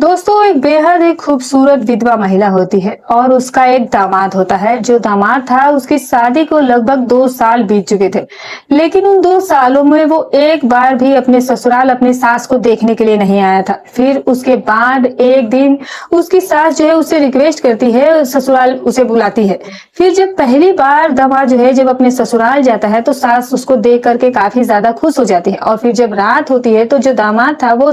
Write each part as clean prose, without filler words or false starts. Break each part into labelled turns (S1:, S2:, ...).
S1: दोस्तों एक बेहद ही खूबसूरत विधवा महिला होती है और उसका एक दामाद होता है। जो दामाद था उसकी शादी को लगभग 2 साल बीत चुके थे, लेकिन उन 2 सालों में वो एक बार भी अपने ससुराल अपनी सास को देखने के लिए नहीं आया था। फिर उसके बाद एक दिन उसकी सास जो है उससे रिक्वेस्ट करती है, ससुराल उसे बुलाती है। फिर जब पहली बार दामाद जो है जब अपने ससुराल जाता है तो सास उसको देख करके काफी ज्यादा खुश हो जाती है। और फिर जब रात होती है तो जो दामाद था वो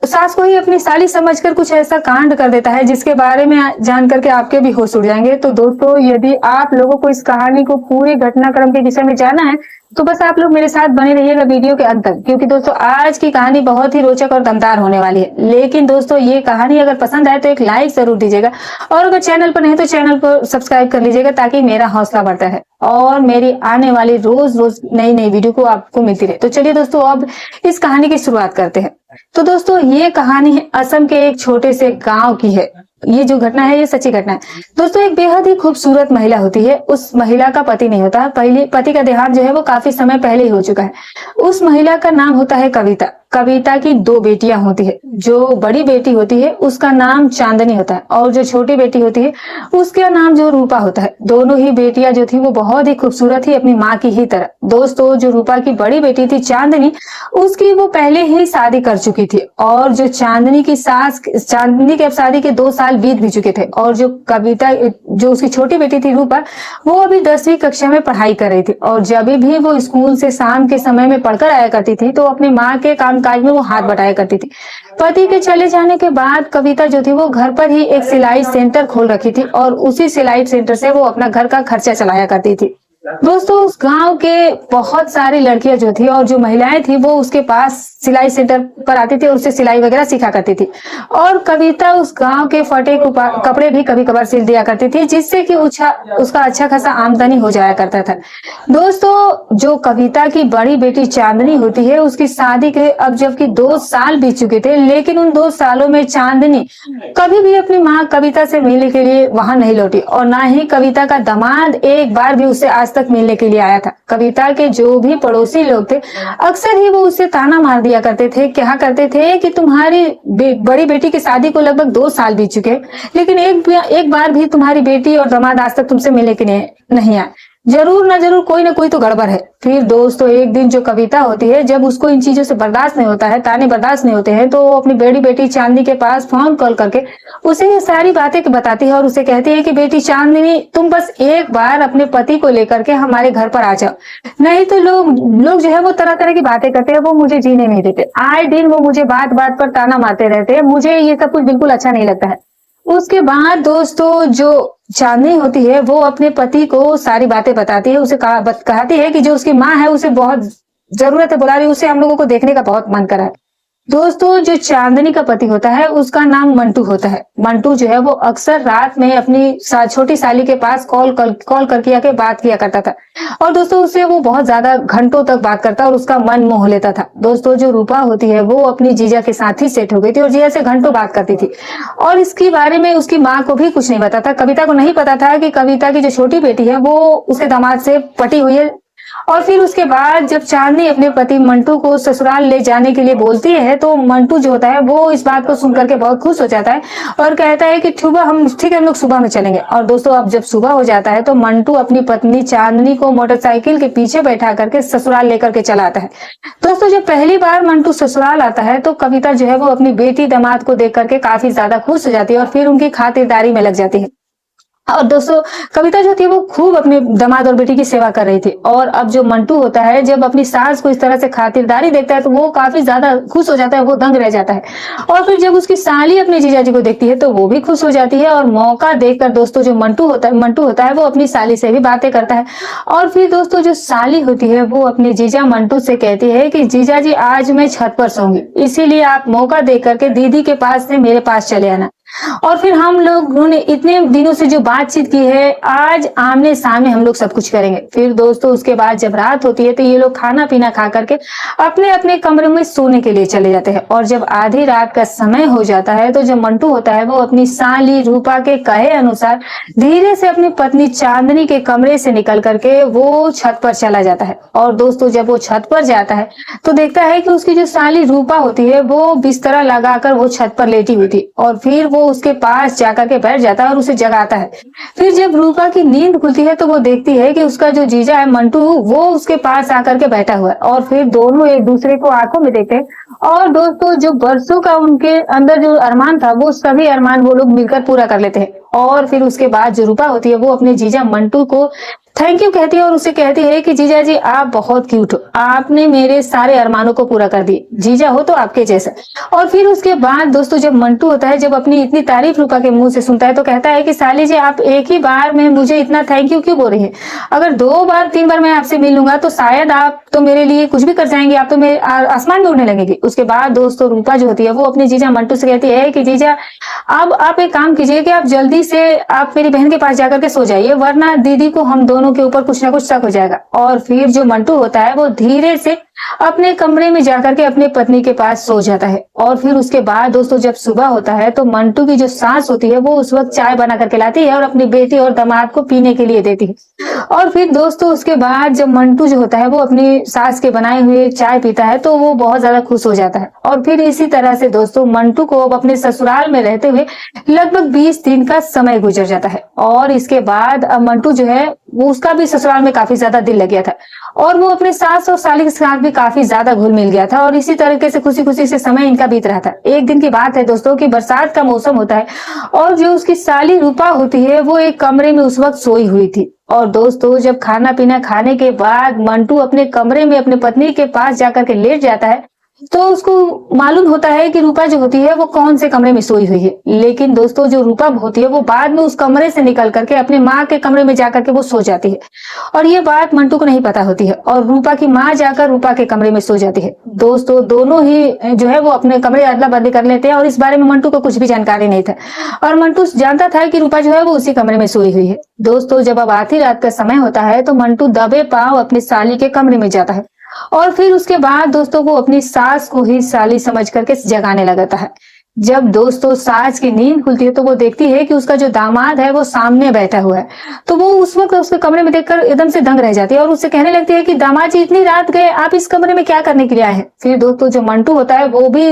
S1: सास को ही अपनी साली समझकर कुछ ऐसा कांड कर देता है जिसके बारे में जान करके आपके भी होश उड़ जाएंगे। तो दोस्तों, यदि आप लोगों को इस कहानी को पूरे घटनाक्रम के विषय में जानना है तो बस आप लोग मेरे साथ बने रहिएगा वीडियो के अंत तक, क्योंकि दोस्तों आज की कहानी बहुत ही रोचक और दमदार होने वाली है। लेकिन दोस्तों, ये कहानी अगर पसंद आए तो एक लाइक जरूर दीजिएगा, और अगर चैनल पर नहीं तो चैनल को सब्सक्राइब कर लीजिएगा ताकि मेरा हौसला बढ़ता है और मेरी आने वाली रोज रोज नई नई वीडियो को आपको मिलती रहे। तो चलिए दोस्तों, अब इस कहानी की शुरुआत करते हैं। तो दोस्तों, ये कहानी है असम के एक छोटे से गांव की है। ये जो घटना है ये सच्ची घटना है। दोस्तों, एक बेहद ही खूबसूरत महिला होती है। उस महिला का पति नहीं होता, पहले पति का देहांत जो है वो काफी समय पहले ही हो चुका है। उस महिला का नाम होता है कविता। कविता की 2 बेटियां होती है। जो बड़ी बेटी होती है उसका नाम चांदनी होता है, और जो छोटी बेटी होती है उसका नाम जो रूपा होता है। दोनों ही बेटियां जो थी वो बहुत ही खूबसूरत थी, अपनी माँ की ही तरह। दोस्तों, जो रूपा की बड़ी बेटी थी चांदनी, उसकी वो पहले ही शादी कर चुकी थी, और जो चांदनी की अब शादी के 2 साल बीत भी चुके थे। और जो कविता, जो उसकी छोटी बेटी थी रूपा, वो अभी 10वीं कक्षा में पढ़ाई कर रही थी। और जब भी वो स्कूल से शाम के समय में पढ़कर आया करती थी तो अपनी माँ के कामकाज में वो हाथ बटाया करती थी। पति के चले जाने के बाद कविता जो थी वो घर पर ही एक सिलाई सेंटर खोल रखी थी, और उसी सिलाई सेंटर से वो अपना घर का खर्चा चलाया करती थी। दोस्तों, उस गांव के बहुत सारी लड़कियां जो थी और जो महिलाएं थी वो उसके पास सिलाई सेंटर पर आती थी और उससे सिलाई वगैरह सीखा करती थी। और कविता उस गांव के फटे कपड़े भी कभी कभार सिल दिया करती थी, जिससे कि उसका अच्छा खासा आमदनी हो जाया करता था। दोस्तों, जो कविता की बड़ी बेटी चांदनी होती है उसकी शादी के अब जबकि 2 साल बीत चुके थे, लेकिन उन 2 सालों में चांदनी कभी भी अपनी माँ कविता से मिलने के लिए वहां नहीं लौटी, और ना ही कविता का दामाद एक बार भी उससे आज तक मिलने के लिए आया था। कविता के जो भी पड़ोसी लोग थे अक्सर ही वो उससे ताना मार दिया करते थे, क्या करते थे कि तुम्हारी बड़ी बेटी की शादी को लगभग 2 साल बीत चुके, लेकिन एक बार भी तुम्हारी बेटी और दामाद आज तक तुमसे मिलने के लिए नहीं आए। जरूर ना कोई तो गड़बड़ है। फिर दोस्तों, एक दिन जो कविता होती है, जब उसको इन चीजों से बर्दाश्त नहीं होता है, ताने बर्दाश्त नहीं होते हैं, तो वो अपनी बड़ी बेटी चांदनी के पास फोन कॉल करके उसे ये सारी बातें बताती है और उसे कहती है कि बेटी चांदनी, तुम बस एक बार अपने पति को लेकर के हमारे घर पर आ जाओ, नहीं तो लोग जो है वो तरह तरह की बातें करते हैं, वो मुझे जीने नहीं देते। आए दिन वो मुझे बात बात पर ताना मारते रहते हैं, मुझे ये सब कुछ बिल्कुल अच्छा नहीं लगता है। उसके बाद दोस्तों, जो चांदनी होती है वो अपने पति को सारी बातें बताती है। उसे कहती है कि जो उसकी माँ है उसे बहुत जरूरत है, बुला रही है, उसे हम लोगों को देखने का बहुत मन कर रहा है। दोस्तों, जो चांदनी का पति होता है उसका नाम मंटू होता है। मंटू जो है वो अक्सर रात में अपनी छोटी साली के पास कॉल करके आके बात किया करता था, और दोस्तों उससे वो बहुत ज्यादा घंटों तक बात करता और उसका मन मोह लेता था। दोस्तों, जो रूपा होती है वो अपनी जीजा के साथ ही सेट हो गई थी और जीजा से घंटों बात करती थी, और इसके बारे में उसकी माँ को भी कुछ नहीं पता था। कविता को नहीं पता था कि कविता की जो छोटी बेटी है वो उसके दामाद से पटी हुई है। और फिर उसके बाद जब चांदनी अपने पति मंटू को ससुराल ले जाने के लिए बोलती है तो मंटू जो होता है वो इस बात को सुनकर के बहुत खुश हो जाता है और कहता है कि ठीक है, हम लोग सुबह में चलेंगे। और दोस्तों, अब जब सुबह हो जाता है तो मंटू अपनी पत्नी चांदनी को मोटरसाइकिल के पीछे बैठा करके ससुराल लेकर के चला आता है। दोस्तों, जब पहली बार मंटू ससुराल आता है तो कविता जो है वो अपनी बेटी दामाद को देख करके काफी ज्यादा खुश हो जाती है और फिर उनकी खातिरदारी में लग जाती है। और दोस्तों, कविता जो थी वो खूब अपने दामाद और बेटी की सेवा कर रही थी। और अब जो मंटू होता है जब अपनी सास को इस तरह से खातिरदारी देखता है तो वो काफी ज्यादा खुश हो जाता है, वो दंग रह जाता है। और फिर जब उसकी साली अपने जीजाजी को देखती है तो वो भी खुश हो जाती है, और मौका देखकर दोस्तों जो मंटू होता है वो अपनी साली से भी बातें करता है। और फिर दोस्तों, जो साली होती है वो अपने जीजा मंटू से कहती है कि जीजाजी, आज मैं छत पर सोऊंगी, इसीलिए आप मौका देख करके दीदी के पास से मेरे पास चले आना। और फिर हम लोगों ने इतने दिनों से जो बातचीत की है, आज आमने-सामने हम लोग सब कुछ करेंगे। फिर दोस्तों उसके बाद जब रात होती है तो ये लोग खाना-पीना खा कर के अपने-अपने कमरे में सोने के लिए चले जाते हैं और जब आधी रात का समय हो जाता है तो जो मंटू होता है वो अपनी साली रूपा के कहे अनुसार धीरे से अपनी पत्नी चांदनी के कमरे से निकल करके वो छत पर चला जाता है। और दोस्तों जब वो छत पर जाता है तो देखता है कि उसकी जो साली रूपा होती है वो बिस्तरा लगाकर वो छत पर लेटी हुई थी और फिर वो उसके पास जाकर के बैठ जाता है और उसे जगाता है। फिर जब रूपा की नींद खुलती है तो वो देखती है कि उसका जो जीजा है मंटू वो उसके पास आकर के बैठा हुआ है और फिर दोनों एक दूसरे को आंखों में देखते हैं। और दोस्तों जो बरसों का उनके अंदर जो अरमान था वो सभी अरमान वो लोग मिलकर पूरा कर लेते हैं। और फिर उसके बाद जो रूपा होती है वो अपने जीजा मंटू को थैंक यू कहती है और उसे कहती है कि जीजा जी आप बहुत क्यूट हो, आपने मेरे सारे अरमानों को पूरा कर दिए, जीजा हो तो आपके जैसा। और फिर उसके बाद दोस्तों जब मंटू होता है जब अपनी इतनी तारीफ रूपा के मुंह से सुनता है तो कहता है कि साली जी आप एक ही बार में मुझे इतना थैंक यू क्यों बोल रही है, अगर 2 बार 3 बार मैं आपसे मिल लूंगा तो शायद आप तो मेरे लिए कुछ भी कर जाएंगे, आप तो मेरे आसमान में उड़ने लगेगी। उसके बाद दोस्तों रूपा जो होती है वो अपने जीजा मंटू से कहती है कि जीजा अब आप एक काम कीजिए कि आप जल्दी से आप मेरी बहन के पास जाकर के सो जाइए वरना दीदी को हम दोनों के ऊपर कुछ ना कुछ शक हो जाएगा। और फिर जो मंटू होता है वो धीरे से अपने कमरे में जाकर के अपनी पत्नी के पास सो जाता है। और फिर उसके बाद दोस्तों जब सुबह होता है तो मंटू की जो सास होती है वो उस वक्त चाय बना करके लाती है और अपनी बेटी और दामाद को पीने के लिए देती है। और फिर दोस्तों उसके बाद जब मंटू जो होता है वो अपनी सास के बनाए हुए चाय पीता है तो वो बहुत ज्यादा खुश हो जाता है। और फिर इसी तरह से दोस्तों मंटू को अब अपने ससुराल में रहते हुए लगभग 20 दिन का समय गुजर जाता है। और इसके बाद अब मंटू जो है वो उसका भी ससुराल में काफी ज्यादा दिल लग गया था और वो अपने सास और साली के साथ भी काफी ज्यादा घुल मिल गया था और इसी तरीके से खुशी खुशी से समय इनका बीत रहा था। एक दिन की बात है दोस्तों कि बरसात का मौसम होता है और जो उसकी साली रूपा होती है वो एक कमरे में उस वक्त सोई हुई थी। और दोस्तों जब खाना पीना खाने के बाद मंटू अपने कमरे में अपने पत्नी के पास जाकर के लेट जाता है तो उसको मालूम होता है कि रूपा जो होती है वो कौन से कमरे में सोई हुई है। लेकिन दोस्तों जो रूपा होती है वो बाद में उस कमरे से निकल करके अपने माँ के कमरे में जाकर के वो सो जाती है और ये बात मंटू को नहीं पता होती है और रूपा की माँ जाकर रूपा के कमरे में सो जाती है। दोस्तों दोनों ही जो है वो अपने कमरे अदला बदली कर लेते हैं और इस बारे में मंटू को कुछ भी जानकारी नहीं था और मंटू जानता था कि रूपा जो है वो उसी कमरे में सोई हुई है। दोस्तों जब अब आधी रात का समय होता है तो मंटू दबे पांव अपनी साली के कमरे में जाता है और फिर उसके बाद दोस्तों वो अपनी सास को ही साली समझ करके जगाने लगता है। जब दोस्तों सास की नींद खुलती है तो वो देखती है कि उसका जो दामाद है वो सामने बैठा हुआ है तो वो उस वक्त उसके कमरे में देखकर एकदम से दंग रह जाती है और उससे कहने लगती है कि दामाद जी इतनी रात गए, आप इस कमरे में क्या करने के लिए आए हैं। फिर दोस्तों जो मंटू होता है वो भी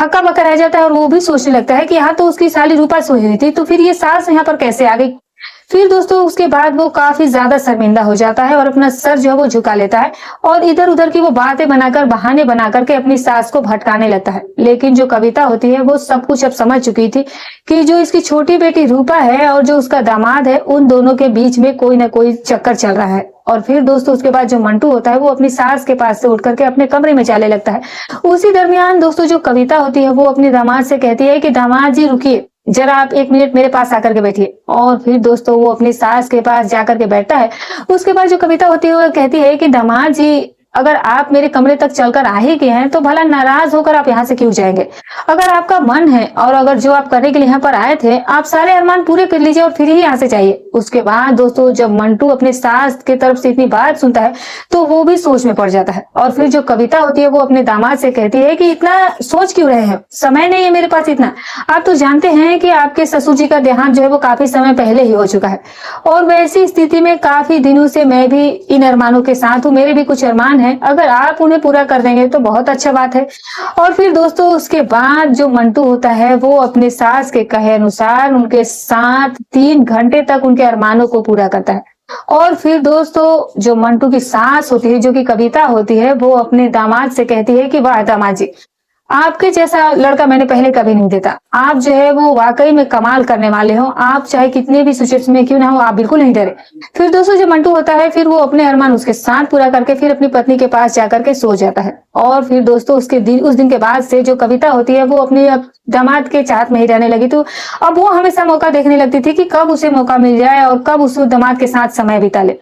S1: हक्का बक्का रह जाता है और वो भी सोचने लगता है कि यहाँ तो उसकी साली रूपा सोई हुई थी तो फिर ये सास यहाँ पर कैसे आ गई। फिर दोस्तों उसके बाद वो काफी ज्यादा शर्मिंदा हो जाता है और अपना सर जो है वो झुका लेता है और इधर उधर की वो बातें बनाकर बहाने बना करके अपनी सास को भटकाने लगता है। लेकिन जो कविता होती है वो सब कुछ अब समझ चुकी थी कि जो इसकी छोटी बेटी रूपा है और जो उसका दामाद है उन दोनों के बीच में कोई ना कोई चक्कर चल रहा है। और फिर दोस्तों उसके बाद जो मंटू होता है वो अपनी सास के पास से उठ करके अपने कमरे में जाने लगता है। उसी दरमियान दोस्तों जो कविता होती है वो अपने दामाद से कहती है कि दामाद जी रुकिए, जरा आप 1 मिनट मेरे पास आकर के बैठिए। और फिर दोस्तों वो अपनी सास के पास जाकर के बैठता है। उसके बाद जो कविता होती है वो कहती है कि दामाद जी अगर आप मेरे कमरे तक चलकर आ ही गए हैं तो भला नाराज होकर आप यहाँ से क्यों जाएंगे। अगर आपका मन है और अगर जो आप करने के लिए यहाँ पर आए थे आप सारे अरमान पूरे कर लीजिए और फिर ही यहाँ से जाइए। उसके बाद दोस्तों जब मंटू अपने सास की तरफ से इतनी बात सुनता है तो वो भी सोच में पड़ जाता है। और फिर जो कविता होती है वो अपने दामाद से कहती है कि इतना सोच क्यों रहे हैं, समय नहीं है मेरे पास इतना। आप तो जानते हैं कि आपके ससुर जी का देहांत जो है वो काफी समय पहले ही हो चुका है और वैसी स्थिति में काफी दिनों से मैं भी इन अरमानों के साथ हूँ, मेरे भी कुछ अरमान है, अगर आप उन्हें पूरा कर देंगे तो बहुत अच्छा बात है। और फिर दोस्तों उसके बाद जो मंटू होता है वो अपने सास के कहे अनुसार उनके साथ 3 घंटे तक उनके अरमानों को पूरा करता है। और फिर दोस्तों जो मंटू की सास होती है जो कि कविता होती है वो अपने दामाद से कहती है कि वाह दामाद जी, आपके जैसा लड़का मैंने पहले कभी नहीं देखा, आप जो है वो वाकई में कमाल करने वाले हो, आप चाहे कितने भी सिचुएशन में क्यों ना हो आप बिल्कुल नहीं डरे। फिर दोस्तों जो मंटू होता है फिर वो अपने अरमान उसके साथ पूरा करके फिर अपनी पत्नी के पास जाकर के सो जाता है। और फिर दोस्तों उस दिन के बाद से जो कविता होती है वो अपने दामाद के चाहत में ही रहने लगी। तो अब वो हमेशा मौका देखने लगती थी कि कब उसे मौका मिल जाए और कब उस दामाद के साथ समय बिता ले।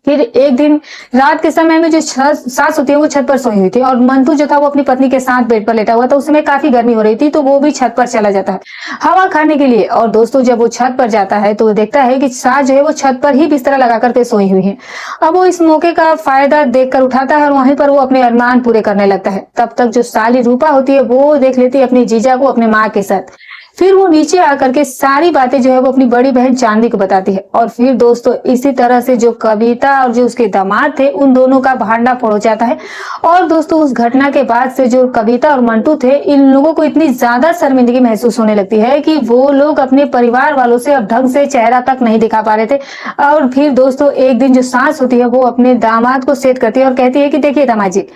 S1: फिर एक दिन रात के समय में जो सास होती है वो छत पर सोई हुई थी और मंटू जो था वो अपनी पत्नी के साथ बेड पर लेटा हुआ था। उस समय काफी गर्मी हो रही थी तो वो भी छत पर चला जाता है हवा खाने के लिए। और दोस्तों जब वो छत पर जाता है तो वो देखता है कि सास जो है वो छत पर ही बिस्तर लगा करके सोई हुई है। अब वो इस मौके का फायदा देखकर उठाता है और वहीं पर वो अपने अरमान पूरे करने लगता है। तब तक जो साली रूपा होती है वो देख लेती है अपनी जीजा को अपने माँ के साथ। फिर वो नीचे आकर के सारी बातें जो है वो अपनी बड़ी बहन चांदी को बताती है। और फिर दोस्तों इसी तरह से जो कविता और जो उसके दामाद थे उन दोनों का भांडा फोड़ जाता है। और दोस्तों उस घटना के बाद से जो कविता और मंटू थे इन लोगों को इतनी ज्यादा शर्मिंदगी महसूस होने लगती है कि वो लोग अपने परिवार वालों से अब ढंग से चेहरा तक नहीं दिखा पा रहे थे। और फिर दोस्तों एक दिन जो सास होती है वो अपने दामाद को सेट करती है और कहती है कि देखिए दामाद जी,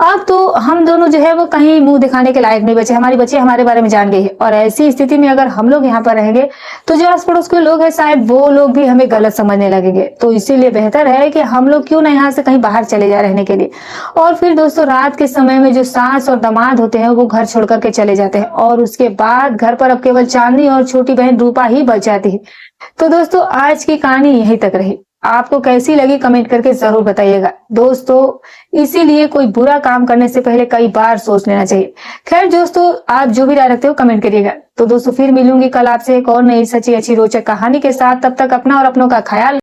S1: अब तो हम दोनों जो है वो कहीं मुंह दिखाने के लायक नहीं बचे। हमारी बच्ची हमारे बारे में जान गई है और ऐसी स्थिति में अगर हम लोग यहाँ पर रहेंगे तो जो आस पड़ोस के लोग हैं शायद वो लोग भी हमें गलत समझने लगेंगे। तो इसीलिए बेहतर है कि हम लोग क्यों ना यहाँ से कहीं बाहर चले जाए रहने के लिए। और फिर दोस्तों रात के समय में जो सास और दामाद होते हैं वो घर छोड़ करके चले जाते हैं और उसके बाद घर पर अब केवल चांदनी और छोटी बहन रूपा ही बच जाती है। तो दोस्तों आज की कहानी यहीं तक रही। आपको कैसी लगी कमेंट करके जरूर बताइएगा। दोस्तों इसीलिए कोई बुरा काम करने से पहले कई बार सोच लेना चाहिए। खैर दोस्तों आप जो भी राय रखते हो कमेंट करिएगा। तो दोस्तों फिर मिलूंगी कल आपसे एक और नई सच्ची अच्छी रोचक कहानी के साथ। तब तक अपना और अपनों का ख्याल